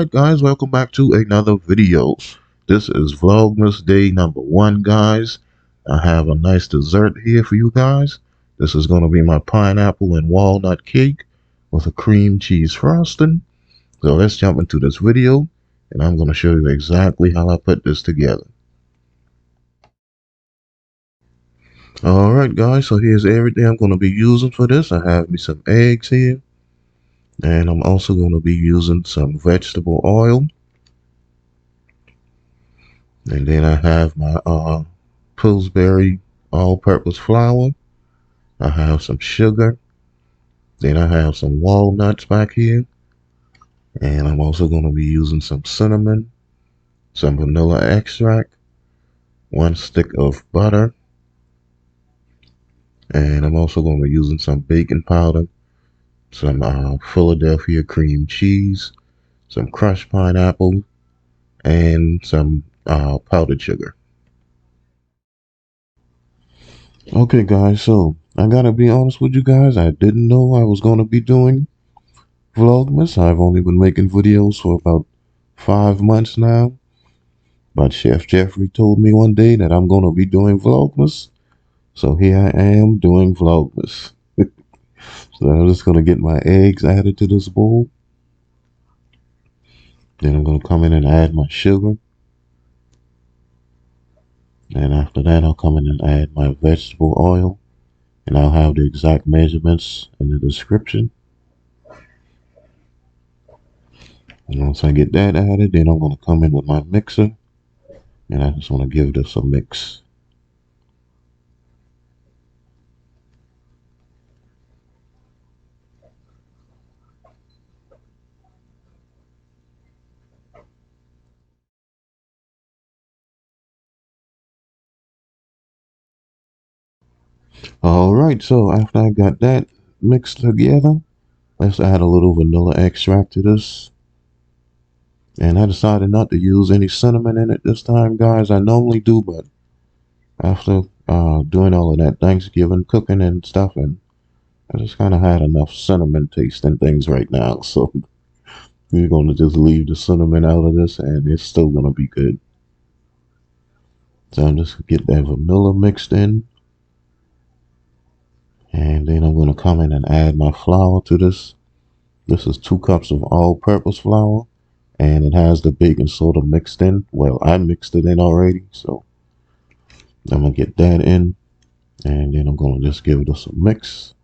Alright guys, welcome back to another video. This is Vlogmas day number 1 guys. I have a nice dessert here for you guys. This is going to be my pineapple and walnut cake with a cream cheese frosting. So let's jump into this video and I'm going to show you exactly how I put this together. Alright guys, so here's everything I'm going to be using for this. I have me some eggs here. And I'm also going to be using some vegetable oil. And then I have my Pillsbury all-purpose flour. I have some sugar. Then I have some walnuts back here. And I'm also going to be using some cinnamon, some vanilla extract, 1 stick of butter. And I'm also going to be using some baking powder, some Philadelphia cream cheese, some crushed pineapple, and some powdered sugar. Okay guys, so I gotta be honest with you guys, I didn't know I was gonna be doing Vlogmas. I've only been making videos for about 5 months now. But Chef Jeffrey told me one day that I'm gonna be doing Vlogmas. So here I am doing Vlogmas. So I'm just gonna get my eggs added to this bowl. Then I'm gonna come in and add my sugar. And after that I'll come in and add my vegetable oil. And I'll have the exact measurements in the description. And once I get that added, then I'm going to come in with my mixer. And I just want to give this a mix. Alright, so after I got that mixed together, let's add a little vanilla extract to this. And I decided not to use any cinnamon in it this time, guys. I normally do, but after doing all of that Thanksgiving cooking and stuff, and I just kind of had enough cinnamon taste and things right now. So we're going to just leave the cinnamon out of this, and it's still going to be good. So I'm just going to get that vanilla mixed in. And then I'm going to come in and add my flour to this. This is 2 cups of all-purpose flour. And it has the baking soda mixed in. Well, I mixed it in already. So I'm going to get that in. And then I'm going to just give this a mix.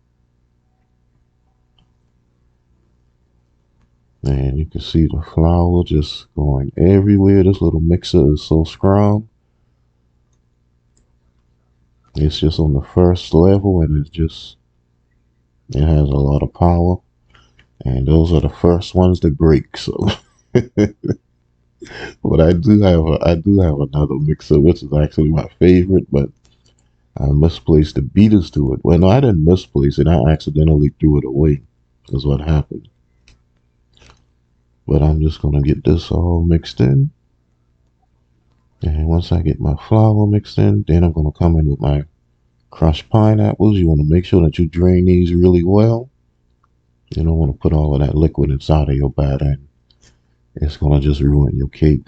And you can see the flour just going everywhere. This little mixer is so strong. It's just on the first level and it has a lot of power. And those are the first ones to break. So but I do have another mixer, which is actually my favorite, but I misplaced the beaters to it. Well, no, I didn't misplace it. I accidentally threw it away. Is what happened. But I'm just gonna get this all mixed in. And once I get my flour mixed in, then I'm gonna come in with my crushed pineapples. You want to make sure that you drain these really well. You don't want to put all of that liquid inside of your batter. It's going to just ruin your cake.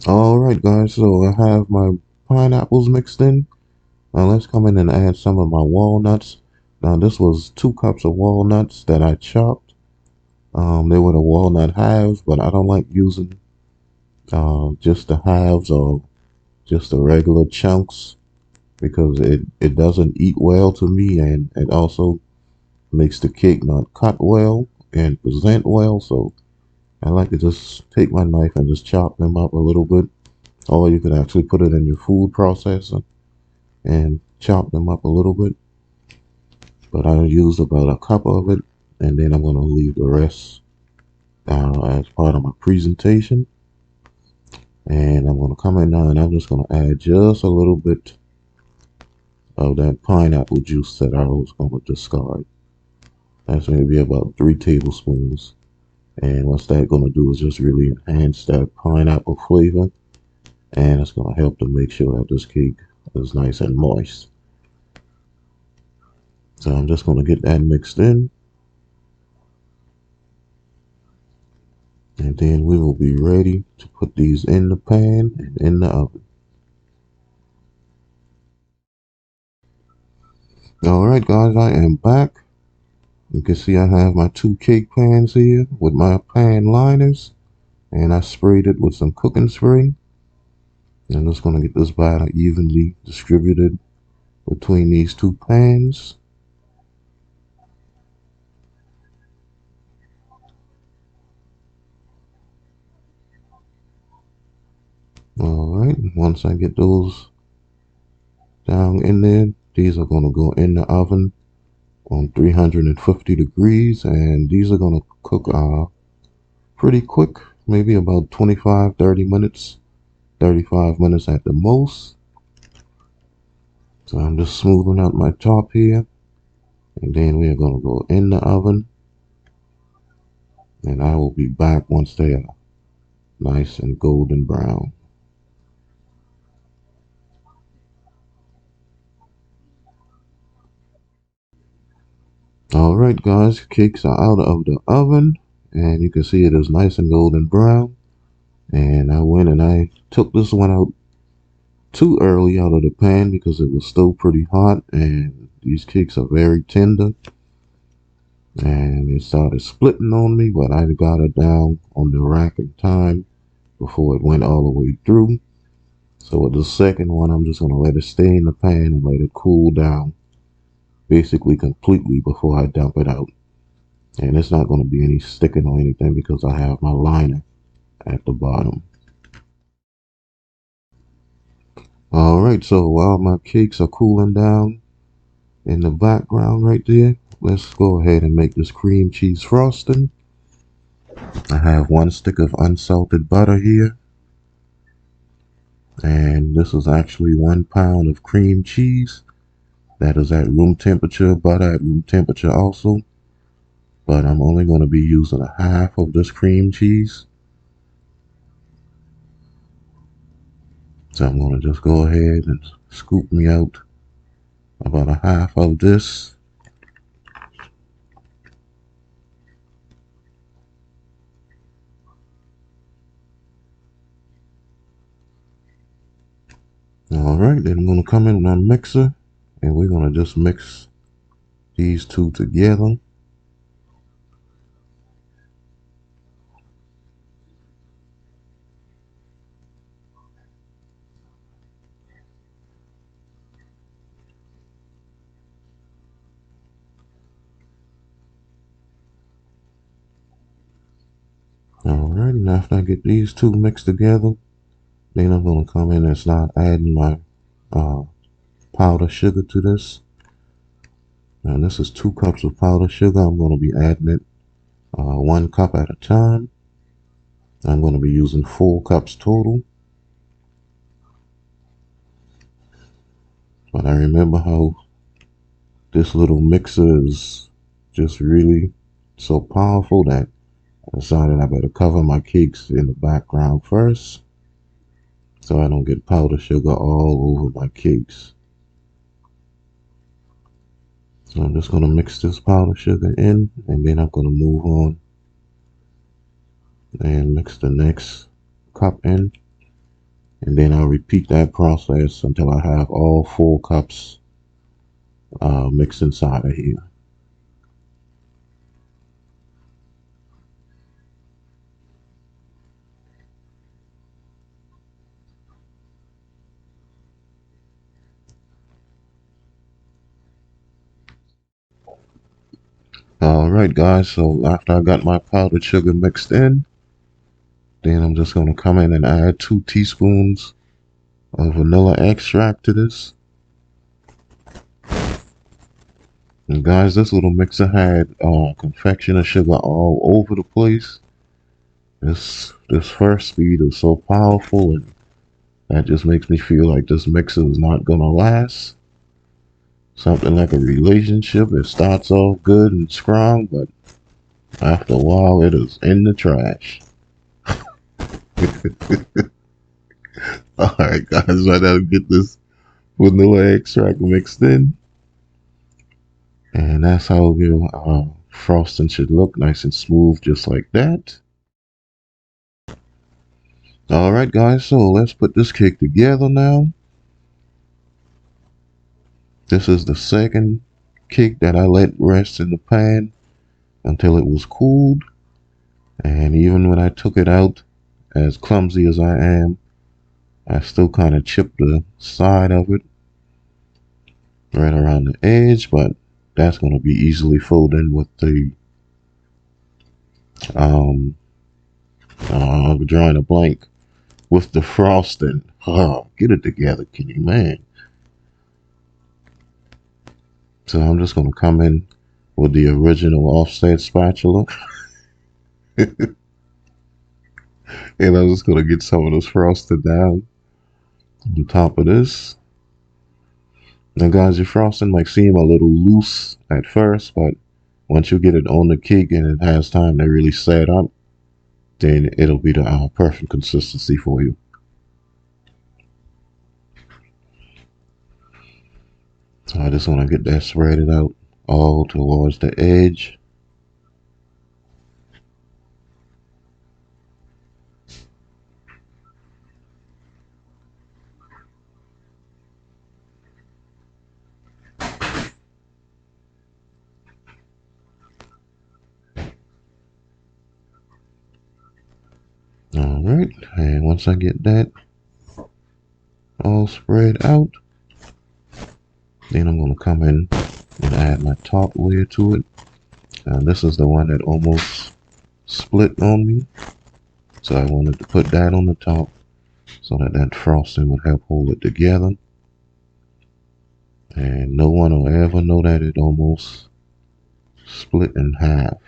Alright guys, so I have my pineapples mixed in. Now let's come in and add some of my walnuts. Now this was 2 cups of walnuts that I chopped. They were the walnut halves, but I don't like using just the halves or just the regular chunks because it doesn't eat well to me, and it also makes the cake not cut well and present well. So I like to just take my knife and just chop them up a little bit, or you can actually put it in your food processor and chop them up a little bit. But I used about a cup of it, and then I'm going to leave the rest as part of my presentation. And I'm going to come in now and I'm just going to add just a little bit of that pineapple juice that I was going to discard. That's maybe about 3 tablespoons. And what's that going to do is just really enhance that pineapple flavor. And it's going to help to make sure that this cake is nice and moist. So I'm just going to get that mixed in. And then we will be ready to put these in the pan and in the oven. Alright guys, I am back. You can see I have my 2 cake pans here with my pan liners. And I sprayed it with some cooking spray. And I'm just going to get this batter evenly distributed between these 2 pans. Alright, once I get those down in there, these are going to go in the oven on 350 degrees, and these are going to cook pretty quick, maybe about 25-30 minutes, 35 minutes at the most. So I'm just smoothing out my top here, and then we are going to go in the oven, and I will be back once they are nice and golden brown. Alright guys, cakes are out of the oven, and you can see it is nice and golden brown. And I went and I took this one out too early out of the pan because it was still pretty hot, and these cakes are very tender. And it started splitting on me, but I got it down on the rack in time before it went all the way through. So with the second one, I'm just going to let it stay in the pan and let it cool down basically completely before I dump it out. And it's not going to be any sticking or anything because I have my liner at the bottom. Alright, so while my cakes are cooling down in the background right there, let's go ahead and make this cream cheese frosting. I have 1 stick of unsalted butter here. And this is actually 1 pound of cream cheese. That is at room temperature, butter at room temperature also. But I'm only going to be using a half of this cream cheese. So I'm going to just go ahead and scoop me out about a half of this. Alright, then I'm going to come in with my mixer, and we're going to just mix these 2 together. Alright, and after I get these 2 mixed together, then I'm going to come in and start adding my powdered sugar to this. Now this is 2 cups of powdered sugar. I'm going to be adding it 1 cup at a time. I'm going to be using 4 cups total. But I remember how this little mixer is just really so powerful that I decided I better cover my cakes in the background first so I don't get powdered sugar all over my cakes. So I'm just going to mix this powdered sugar in, and then I'm going to move on and mix the next cup in. And then I'll repeat that process until I have all 4 cups mixed inside of here. Alright guys, so after I got my powdered sugar mixed in, then I'm just going to come in and add 2 teaspoons of vanilla extract to this. And guys, this little mixer had confectioner sugar all over the place. This first speed is so powerful, and that just makes me feel like this mixer is not gonna last. Something like a relationship. It starts off good and strong, but After a while, it is in the trash. Alright, guys, I gotta get this vanilla extract mixed in. And that's how your frosting should look, nice and smooth, just like that. Alright, guys, so let's put this cake together now. This is the second cake that I let rest in the pan until it was cooled. And even when I took it out, as clumsy as I am, I still kind of chipped the side of it right around the edge, but that's going to be easily filled in with the I'm drawing a blank with the frosting. Oh, get it together, Kenny, man. So I'm just going to come in with the original offset spatula. And I'm just going to get some of this frosting down on top of this. Now, guys, your frosting might seem a little loose at first, but once you get it on the cake and it has time to really set up, then it'll be the perfect consistency for you. So I just want to get that spreaded out all towards the edge. Alright, and once I get that all spread out, then I'm going to come in and add my top layer to it. And this is the one that almost split on me. So I wanted to put that on the top so that that frosting would help hold it together. And no one will ever know that it almost split in half.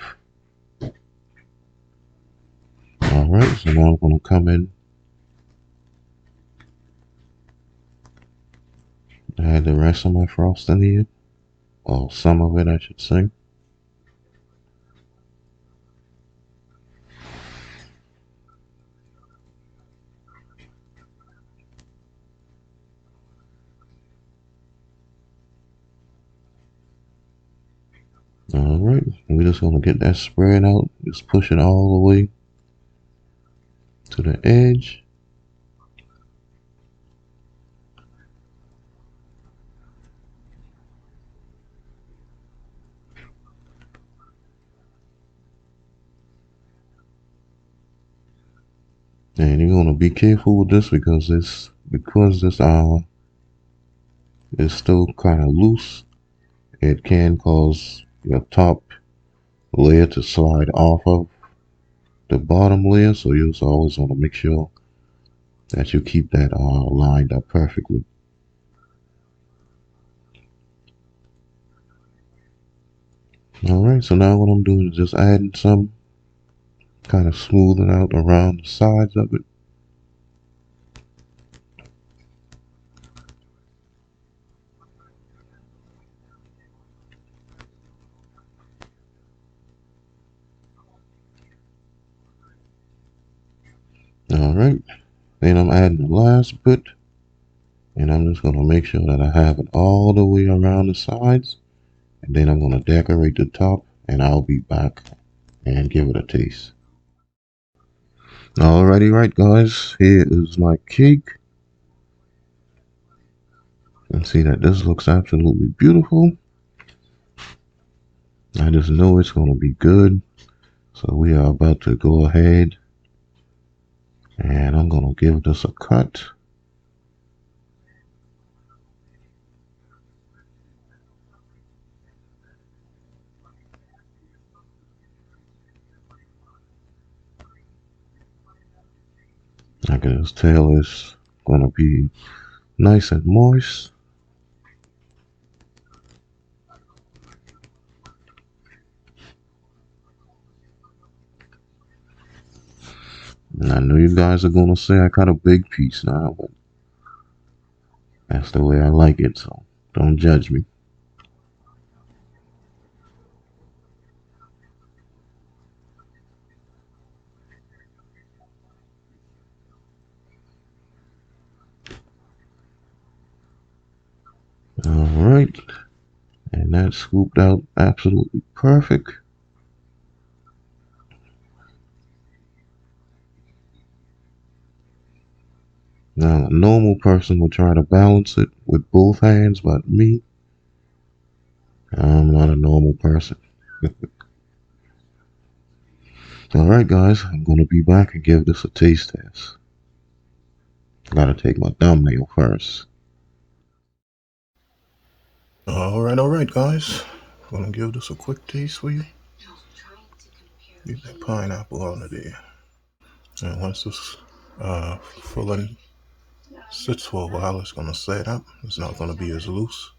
Alright, so now I'm going to come in, add the rest of my frosting here. Or some of it, I should say. Alright, we're just going to get that spread out. Just push it all the way to the edge. And you're going to be careful with this because this is still kind of loose. It can cause your top layer to slide off of the bottom layer, so you always want to make sure that you keep that lined up perfectly. Alright, so now what I'm doing is just adding some, kind of smoothing out around the sides of it. Alright, then I'm adding the last bit, and I'm just going to make sure that I have it all the way around the sides, and then I'm going to decorate the top, and I'll be back and give it a taste. Alrighty, right guys, here is my cake. You can see that this looks absolutely beautiful. I just know it's going to be good. So we are about to go ahead and I'm going to give this a cut. I can just tell it's going to be nice and moist. And I know you guys are going to say I cut a big piece now, but that's the way I like it, so don't judge me. And that scooped out absolutely perfect. Now, a normal person would try to balance it with both hands, but me, I'm not a normal person. Alright, guys, I'm going to be back and give this a taste test. Gotta take my thumbnail first. Alright, guys. I'm gonna give this a quick taste for you. Get that pineapple out of there. And once this filling sits for a while, it's gonna set up. It's not gonna be as loose.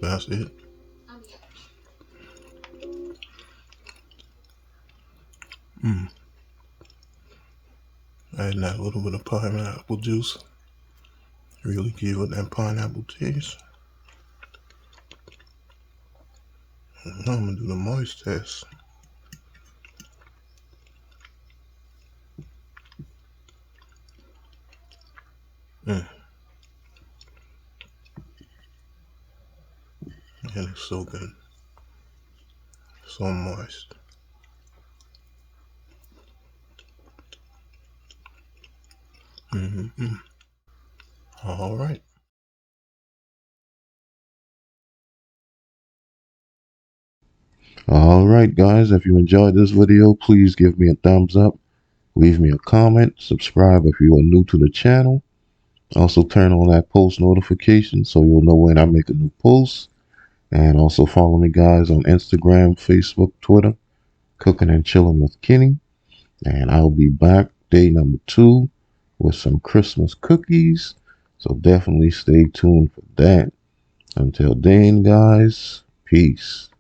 That's it. Adding that little bit of pineapple juice really give it that pineapple taste. Now I'm gonna do the moist test. And it's so good. So moist. Alright. Alright, guys, if you enjoyed this video, please give me a thumbs up, leave me a comment, subscribe if you are new to the channel. Also turn on that post notification so you'll know when I make a new post. And also follow me, guys, on Instagram, Facebook, Twitter, Cooking and Chilling with Kenny. And I'll be back day number 2 with some Christmas cookies. So definitely stay tuned for that. Until then, guys, peace.